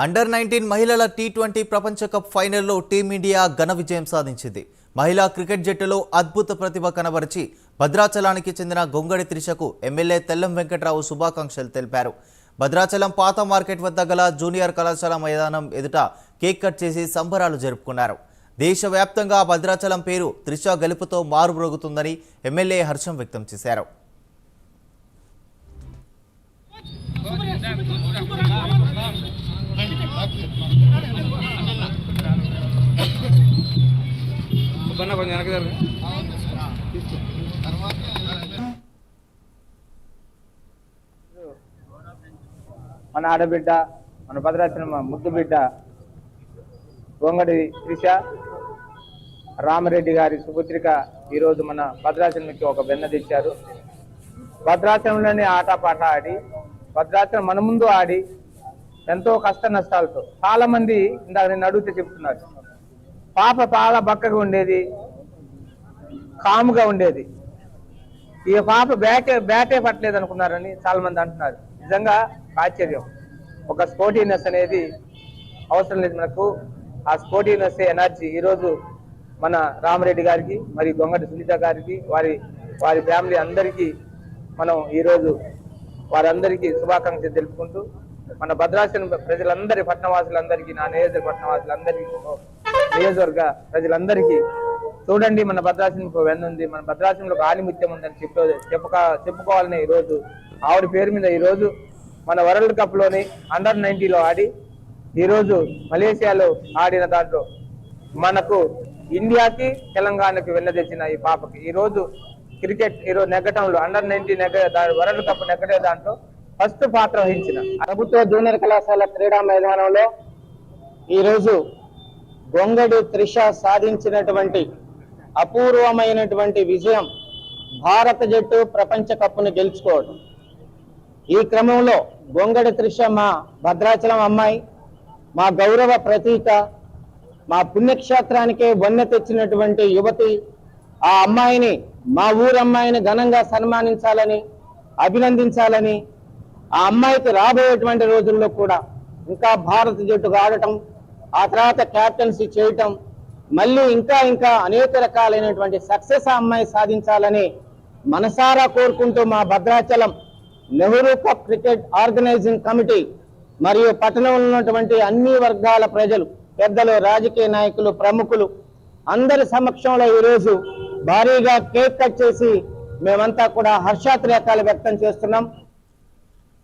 Under-19 మహిళల T20 ప్రపంచ cup ఫైనల్లో టీమిండియా ఘన విజయం సాధించింది. మహిళా క్రికెట్ జట్టులో అద్భుత ప్రతిభ కనబరిచి భద్రాచలానికి చెందిన గొంగడి త్రిషకు ఎమ్మెల్యే తెల్లం వెంకట్రావు శుభాకాంక్షలు తెలిపారు. భద్రాచలం పాత మార్కెట్ వద్ద గల జూనియర్ కళాశాల మైదానం ఎదుట కేక్ కట్ చేసి సంబరాలు జరుపుకున్నారు. దేశవ్యాప్తంగా భద్రాచలం పేరు త్రిష గెలుపుతో మారుమ్రోగుతుందని ఎమ్మెల్యే హర్షం వ్యక్తం చేశారు. మన ఆడబిడ్డ, మన భద్రాచలం ముద్దు బిడ్డ గొంగడి త్రిష రామరెడ్డి గారి సుపుత్రిక ఈరోజు మన భద్రాచలంకి ఒక వెన్న తెచ్చారు. భద్రాచలంలోనే ఆటపాట ఆడి, భద్రాచలం మన ముందు ఆడి ఎంతో కష్ట నష్టాలతో చాలా మంది ఇందాక నేను అడిగితే చెప్తున్నారు, పాప చాలా బక్కగా ఉండేది, కాముగా ఉండేది, ఈ పాప బ్యాటే పట్టలేదు అనుకున్నారని చాలా మంది అంటున్నారు. నిజంగా ఆశ్చర్యం. ఒక స్పోర్టీనెస్ అనేది అవసరం లేదు మనకు. ఆ స్పోర్టీనెస్ ఎనర్జీ ఈరోజు మన రామరెడ్డి గారికి, మరి గొంగడి సునీత గారికి, వారి ఫ్యామిలీ అందరికీ మనం ఈరోజు వారందరికీ శుభాకాంక్షలు తెలుపుకుంటూ, మన భద్రాచలం ప్రజలందరి పట్టణవాసులందరికీ, నా నియోజకవర్గ నియోజకవర్గ ప్రజలందరికీ చూడండి, మన భద్రాచలంలో వెన్నుంది, మన భద్రాచలంలో ఆనిముత్యం ఉందని చెప్పుకోవాలని ఈరోజు ఆవిడ పేరు మీద ఈరోజు మన వరల్డ్ కప్ లోని అండర్-19లో ఆడి ఈరోజు మలేషియాలో ఆడిన దాంట్లో మనకు ఇండియాకి తెలంగాణకి వెన్న తెచ్చిన ఈ పాపకి ఈరోజు క్రికెట్ ఈరోజు నెగ్గటంలో అండర్-19 వరల్డ్ కప్ నెగ్గటే దాంట్లో ఫస్ట్ పాత్ర వహించిన ప్రభుత్వ జూనియర్ కళాశాల క్రీడా మైదానంలో ఈరోజు గొంగడి త్రిష సాధించినటువంటి అపూర్వమైనటువంటి విజయం భారత జట్టు ప్రపంచ కప్ను గెలుచుకోవడం. ఈ క్రమంలో గొంగడి త్రిష మా భద్రాచలం అమ్మాయి, మా గౌరవ ప్రతీక, మా పుణ్యక్షేత్రానికే వన్నె తెచ్చినటువంటి యువతి. ఆ అమ్మాయిని, మా ఊరమ్మాయిని ఘనంగా సన్మానించాలని, అభినందించాలని, ఆ అమ్మాయికి రాబోయేటువంటి రోజుల్లో కూడా ఇంకా భారత జట్టుకు ఆడటం, ఆ తర్వాత క్యాప్టెన్సీ చేయటం, మళ్ళీ ఇంకా అనేక రకాలైనటువంటి సక్సెస్ ఆ అమ్మాయి సాధించాలని మనసారా కోరుకుంటూ మా Bhadrachalam Nehru cup cricket organising committee మరియు పట్టణంలో ఉన్నటువంటి అన్ని వర్గాల ప్రజలు, పెద్దలు, రాజకీయ నాయకులు, ప్రముఖులు అందరి సమక్షంలో ఈరోజు భారీగా కేక్ కట్ చేసి మేమంతా కూడా హర్షాతిరేకాలు వ్యక్తం చేస్తున్నాం.